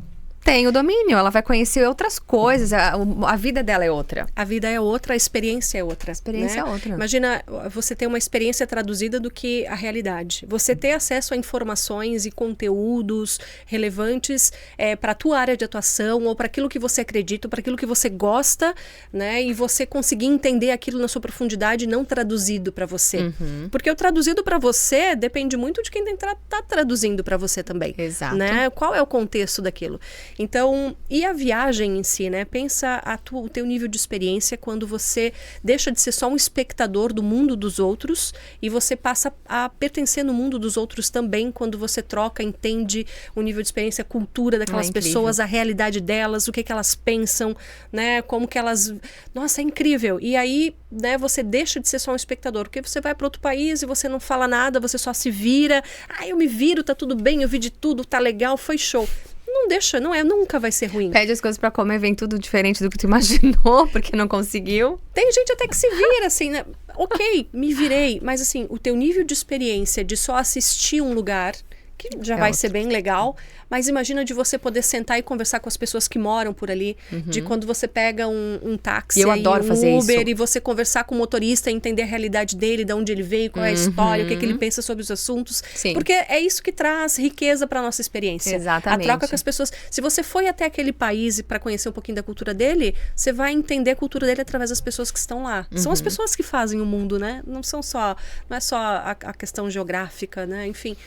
tem o domínio, ela vai conhecer outras coisas, a vida dela é outra. A vida é outra, a experiência é outra. A experiência é outra. Imagina você ter uma experiência traduzida do que a realidade. Você ter acesso a informações e conteúdos relevantes para a tua área de atuação, ou para aquilo que você acredita, para aquilo que você gosta, né? E você conseguir entender aquilo na sua profundidade, não traduzido para você. Porque o traduzido para você depende muito de quem tá traduzindo para você também. Exato. Né? Qual é o contexto daquilo? Então, e a viagem em si, né? Pensa o teu nível de experiência quando você deixa de ser só um espectador do mundo dos outros e você passa a pertencer no mundo dos outros também, quando você troca, entende o nível de experiência, a cultura daquelas pessoas, a realidade delas, o que elas pensam, né? Como que elas... Nossa, é incrível. E aí, né, você deixa de ser só um espectador, porque você vai para outro país e você não fala nada, você só se vira. Eu me viro, tá tudo bem, eu vi de tudo, tá legal, foi show. não deixa, nunca vai ser ruim. Pede as coisas pra comer, vem tudo diferente do que tu imaginou, porque não conseguiu. Tem gente até que se vira, assim, né? Ok, me virei, mas assim, o teu nível de experiência de só assistir um lugar, que já vai ser bem legal, mas imagina de você poder sentar e conversar com as pessoas que moram por ali, de quando você pega um táxi, eu adoro fazer Uber, isso. e você conversar com o motorista, entender a realidade dele, de onde ele veio, qual é a história, o que ele pensa sobre os assuntos. Sim. Porque é isso que traz riqueza para nossa experiência. Exatamente. A troca com as pessoas. Se você foi até aquele país para conhecer um pouquinho da cultura dele, você vai entender a cultura dele através das pessoas que estão lá. São as pessoas que fazem o mundo, né? Não é só a questão geográfica, né? Enfim,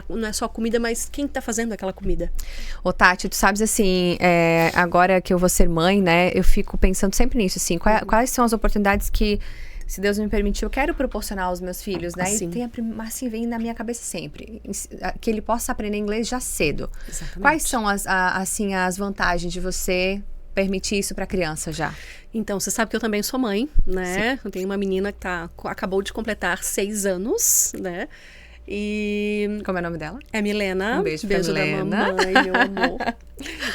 não é só a comida, mas quem tá fazendo aquela comida. Ô, Tati, tu sabes assim, agora que eu vou ser mãe, né, eu fico pensando sempre nisso, assim, quais são as oportunidades que, se Deus me permitir, eu quero proporcionar aos meus filhos, né? Assim. E assim, vem na minha cabeça sempre, que ele possa aprender inglês já cedo. Exatamente. Quais são as vantagens de você permitir isso pra criança já? Então, você sabe que eu também sou mãe, né? Sim. Eu tenho uma menina que acabou de completar 6 anos, né? E... Como é o nome dela? É Milena. Um beijo pra Milena. Da mamãe, meu amor.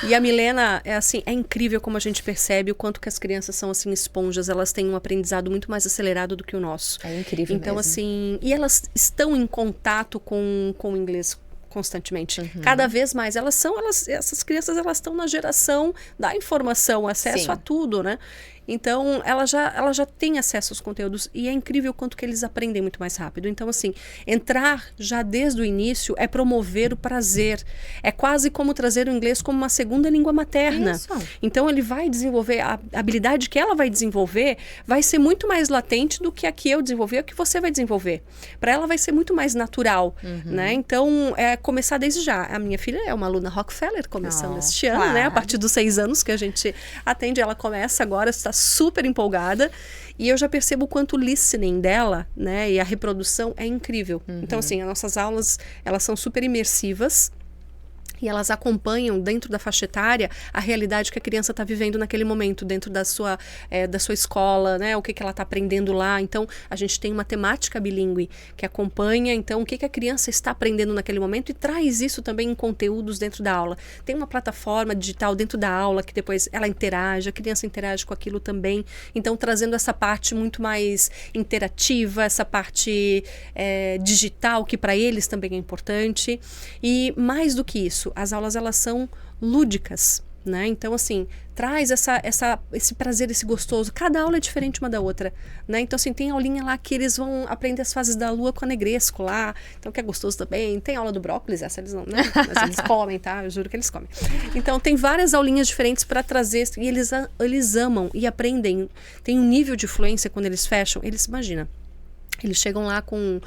E a Milena, é incrível como a gente percebe o quanto que as crianças são, assim, esponjas. Elas têm um aprendizado muito mais acelerado do que o nosso. É incrível então, mesmo. assim... E elas estão em contato com o inglês constantemente. Cada vez mais. Essas crianças, elas estão na geração da informação, acesso a tudo, né? Então, ela já tem acesso aos conteúdos e é incrível o quanto que eles aprendem muito mais rápido. Então, assim, entrar já desde o início é promover o prazer. É quase como trazer o inglês como uma segunda língua materna. Isso. Então, ele vai desenvolver, a habilidade que ela vai desenvolver vai ser muito mais latente do que a que eu desenvolver, a que você vai desenvolver. Para ela vai ser muito mais natural, né? Então, começar desde já. A minha filha é uma aluna Rockefeller, começando este ano, né? A partir dos 6 anos que a gente atende, ela começa agora, está super empolgada, e eu já percebo o quanto o listening dela, né, e a reprodução é incrível. Então, assim, as nossas aulas, elas são super imersivas, e elas acompanham dentro da faixa etária a realidade que a criança está vivendo naquele momento, dentro da sua escola, né? O que ela está aprendendo lá. Então, a gente tem uma temática bilíngue que acompanha, então, o que a criança está aprendendo naquele momento e traz isso também em conteúdos dentro da aula. Tem uma plataforma digital dentro da aula que depois ela interage, a criança interage com aquilo também. Então, trazendo essa parte muito mais interativa, essa parte digital, que para eles também é importante. E mais do que isso, as aulas, elas são lúdicas, né? Então, assim, traz esse prazer, esse gostoso. Cada aula é diferente uma da outra, né? Então, assim, tem aulinha lá que eles vão aprender as fases da lua com a negresco lá, então que é gostoso também. Tem aula do brócolis, essa eles não, né? Mas eles comem, tá? Eu juro que eles comem. Então, tem várias aulinhas diferentes para trazer, e eles amam e aprendem. Tem um nível de fluência quando eles fecham, imagina, eles chegam lá com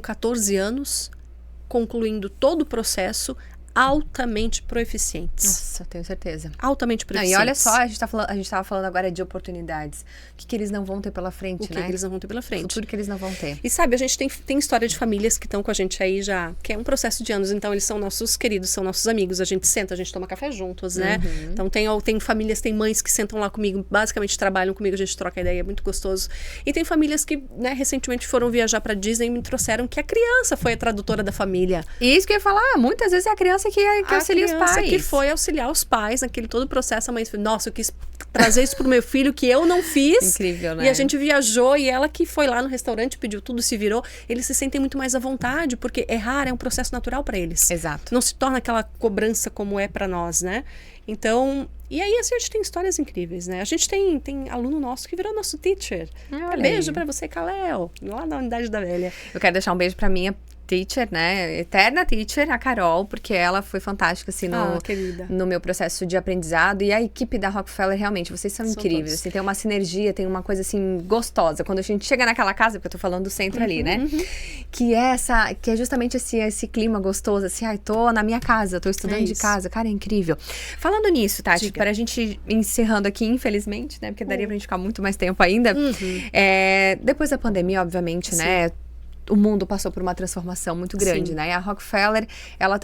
14 anos, concluindo todo o processo, altamente proeficientes. Nossa, tenho certeza. Altamente proeficientes. E olha só, a gente estava falando agora de oportunidades. O que eles não vão ter pela frente, né? O que eles não vão ter pela frente. O futuro que eles não vão ter. E sabe, a gente tem história de famílias que estão com a gente aí já, que é um processo de anos, então eles são nossos queridos, são nossos amigos, a gente senta, a gente toma café juntos, né? Então tem famílias, tem mães que sentam lá comigo, basicamente trabalham comigo, a gente troca ideia, é muito gostoso. E tem famílias que, né, recentemente foram viajar pra Disney e me trouxeram que a criança foi a tradutora da família. E isso que eu ia falar, muitas vezes é a criança que auxilia os pais. Que foi auxiliar os pais naquele todo o processo. A mãe falou, nossa, eu quis trazer isso pro meu filho que eu não fiz. Incrível, né? E a gente viajou e ela que foi lá no restaurante, pediu tudo, se virou. Eles se sentem muito mais à vontade, porque errar é um processo natural para eles. Exato. Não se torna aquela cobrança como é para nós, né? Então, e aí assim, a gente tem histórias incríveis, né? A gente tem aluno nosso que virou nosso teacher. Beijo para você, Kalel, lá na Unidade da Velha. Eu quero deixar um beijo pra minha teacher, né? Eterna teacher, a Carol, porque ela foi fantástica, assim, no meu processo de aprendizado. E a equipe da Rockefeller, realmente, vocês são incríveis. Assim, tem uma sinergia, tem uma coisa, assim, gostosa. Quando a gente chega naquela casa, porque eu tô falando do centro ali, né? Que é justamente esse clima gostoso, assim, tô na minha casa, tô estudando de casa. Cara, é incrível. Falando nisso, Tati, para a gente ir encerrando aqui, infelizmente, né? Porque daria pra gente ficar muito mais tempo ainda. Depois da pandemia, obviamente, né? o mundo passou por uma transformação muito grande, Sim. né? E a Rockefeller, ela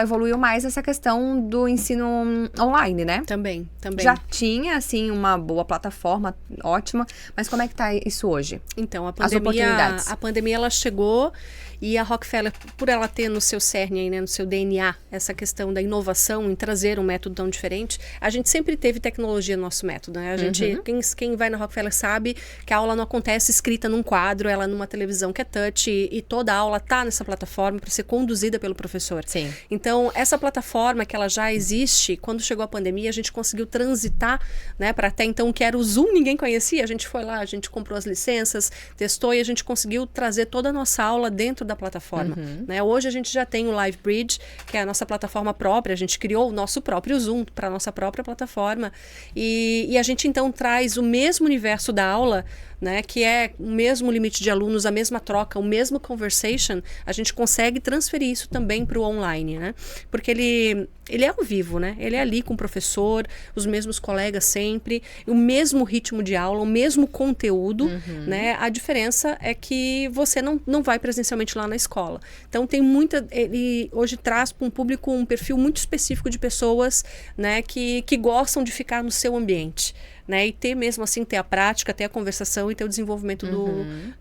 evoluiu mais essa questão do ensino online, né? Também. Já tinha, assim, uma boa plataforma, ótima, mas como é que tá isso hoje? Então, As oportunidades. a pandemia, ela chegou e a Rockefeller, por ela ter no seu cerne, aí, né, no seu DNA, essa questão da inovação, em trazer um método tão diferente, a gente sempre teve tecnologia no nosso método, né? A gente, quem vai na Rockefeller sabe que a aula não acontece escrita num quadro, ela numa televisão que é touch, e toda a aula tá nessa plataforma para ser conduzida pelo professor. Sim. Então, essa plataforma que ela já existe, quando chegou a pandemia, a gente conseguiu transitar, né, para até então que era o Zoom, ninguém conhecia, a gente foi lá, a gente comprou as licenças, testou e a gente conseguiu trazer toda a nossa aula dentro da plataforma. Né? Hoje a gente já tem o LiveBridge, que é a nossa plataforma própria, a gente criou o nosso próprio Zoom para a nossa própria plataforma e a gente então traz o mesmo universo da aula, né, que é o mesmo limite de alunos, a mesma troca, o mesmo conversation, a gente consegue transferir isso também para o online, né? Porque ele é ao vivo, né? Ele é ali com o professor, os mesmos colegas sempre, o mesmo ritmo de aula, o mesmo conteúdo, né? A diferença é que você não vai presencialmente lá na escola. Então tem ele hoje traz para um público um perfil muito específico de pessoas, né, que gostam de ficar no seu ambiente. Né, e ter mesmo assim, ter a prática, ter a conversação e ter o desenvolvimento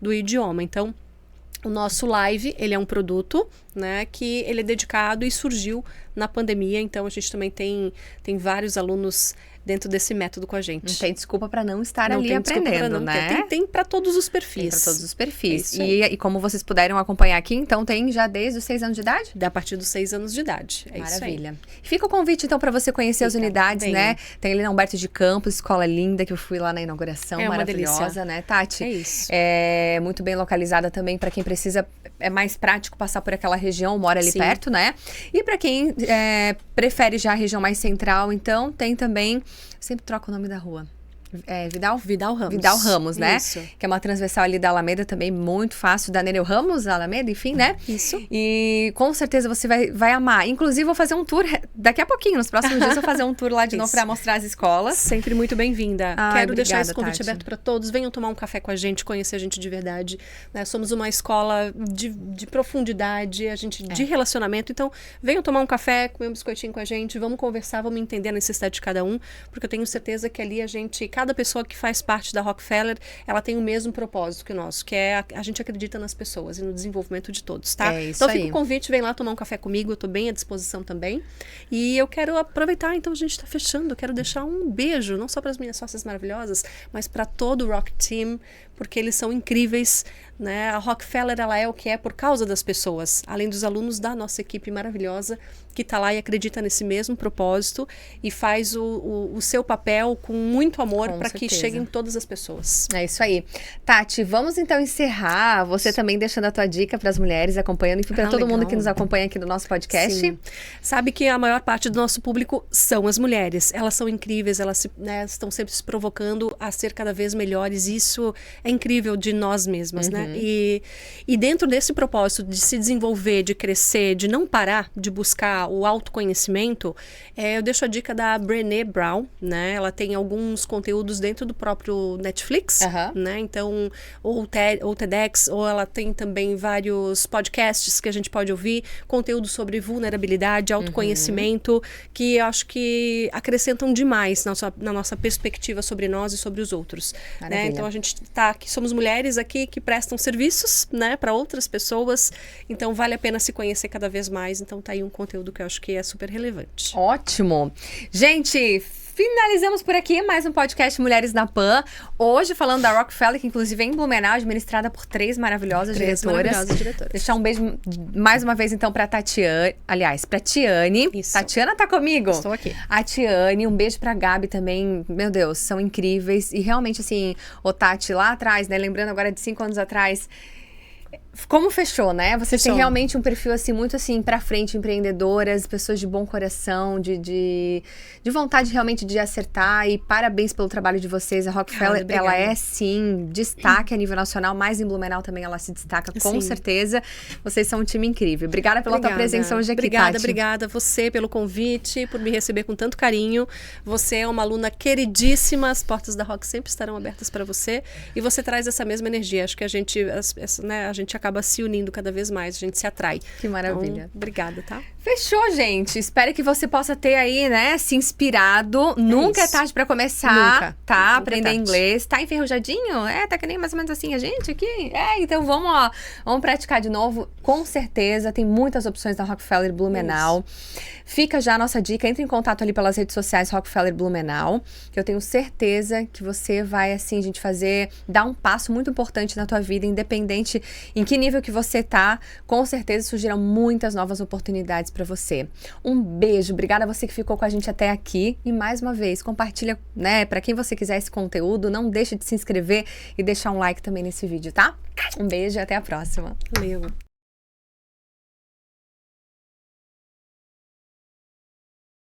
do idioma. Então, o nosso live, ele é um produto, né, que ele é dedicado e surgiu na pandemia. Então, a gente também tem vários alunos dentro desse método com a gente. Não tem desculpa para não estar ali aprendendo, né? Tem para todos os perfis. Tem para todos os perfis. É E como vocês puderam acompanhar aqui, então tem já desde os 6 anos de idade? A partir dos 6 anos de idade. É Maravilha. Isso aí. Fica o convite, então, para você conhecer as unidades, Venha. né? Tem ali na Humberto de Campos, escola linda, que eu fui lá na inauguração, É uma maravilhosa, delícia. né, Tati? É isso. É muito bem localizada também para quem precisa, é mais prático passar por aquela região, mora ali Sim. perto, né? E para quem prefere já a região mais central, então tem também, sempre troco o nome da rua. Vidal Ramos. Vidal Ramos, né? Isso. Que é uma transversal ali da Alameda também, muito fácil, da Nereu Ramos, Alameda, enfim, né? Isso. E com certeza você vai amar. Inclusive, vou fazer um tour daqui a pouquinho, nos próximos dias, eu vou fazer um tour lá de novo para mostrar as escolas. Sempre muito bem-vinda. Ai, Quero deixar esse obrigada, convite Tati. aberto para todos. Venham tomar um café com a gente, conhecer a gente de verdade. Né? Somos uma escola de profundidade, de relacionamento. Então, venham tomar um café, comer um biscoitinho com a gente, vamos conversar, vamos entender a necessidade de cada um, porque eu tenho certeza que ali cada pessoa que faz parte da Rockefeller, ela tem o mesmo propósito que o nosso, que é a gente acredita nas pessoas e no desenvolvimento de todos, tá? É isso então fica aí. o convite, vem lá tomar um café comigo, eu tô bem à disposição também. E eu quero aproveitar, então a gente tá fechando, eu quero deixar um beijo, não só para as minhas sócias maravilhosas, mas para todo o Rock Team, porque eles são incríveis, né? A Rockefeller, ela é o que é por causa das pessoas, além dos alunos da nossa equipe maravilhosa, que tá lá e acredita nesse mesmo propósito e faz o seu papel com muito amor para que cheguem todas as pessoas. É isso aí. Tati, vamos então encerrar. Você também deixando a tua dica para as mulheres, acompanhando, enfim, para todo mundo que nos acompanha aqui no nosso podcast. Sim. Sabe que a maior parte do nosso público são as mulheres. Elas são incríveis, elas estão sempre se provocando a ser cada vez melhores. Isso é incrível de nós mesmas, né? E dentro desse propósito de se desenvolver, de crescer, de não parar de buscar o autoconhecimento, eu deixo a dica da Brené Brown, né? Ela tem alguns conteúdos dentro do próprio Netflix, né? Então, ou TEDx, ou ela tem também vários podcasts que a gente pode ouvir, conteúdo sobre vulnerabilidade, autoconhecimento, que eu acho que acrescentam demais na nossa perspectiva sobre nós e sobre os outros. Né? Então, a gente tá aqui, somos mulheres aqui que prestam serviços, né, para outras pessoas, então vale a pena se conhecer cada vez mais, então tá aí um conteúdo que eu acho que é super relevante. Ótimo! Gente, finalizamos por aqui mais um podcast Mulheres na Pan. Hoje falando da Rockefeller, que inclusive é em Blumenau, administrada por 3 maravilhosas diretoras. Deixar um beijo mais uma vez então pra Tatiane, aliás, pra Tiane. Isso. Tatiana tá comigo? Estou aqui. A Tiane, um beijo pra Gabi também. Meu Deus, são incríveis. E realmente assim, o Tati lá atrás, né, lembrando agora de 5 anos atrás, como fechou, né? Você tem realmente um perfil assim, muito assim, pra frente, empreendedoras, pessoas de bom coração, de vontade realmente de acertar, e parabéns pelo trabalho de vocês. A Rockefeller, ela é sim, destaque a nível nacional, mas em Blumenau também ela se destaca, com certeza. Vocês são um time incrível. Obrigada pela tua presença hoje aqui, Tati. Obrigada a você pelo convite, por me receber com tanto carinho. Você é uma aluna queridíssima, as portas da Rock sempre estarão abertas para você, e você traz essa mesma energia. Acho que a gente acaba acaba se unindo cada vez mais, a gente se atrai. Que maravilha. Então, obrigada, tá? Fechou, gente. Espero que você possa ter aí, né, se inspirado. Nunca é tarde pra começar, Nunca. tá? Nunca Aprender é tarde. inglês. Tá enferrujadinho? Tá que nem mais ou menos assim a gente aqui? Então vamos praticar de novo. Com certeza, tem muitas opções na Rockefeller Blumenau. Fica já a nossa dica, entre em contato ali pelas redes sociais Rockefeller Blumenau, que eu tenho certeza que você vai, assim, gente, dar um passo muito importante na tua vida, independente em que nível que você tá, com certeza surgirão muitas novas oportunidades para você. Um beijo, obrigada a você que ficou com a gente até aqui, e mais uma vez, compartilha, né, para quem você quiser esse conteúdo, não deixe de se inscrever e deixar um like também nesse vídeo, tá? Um beijo e até a próxima. Valeu.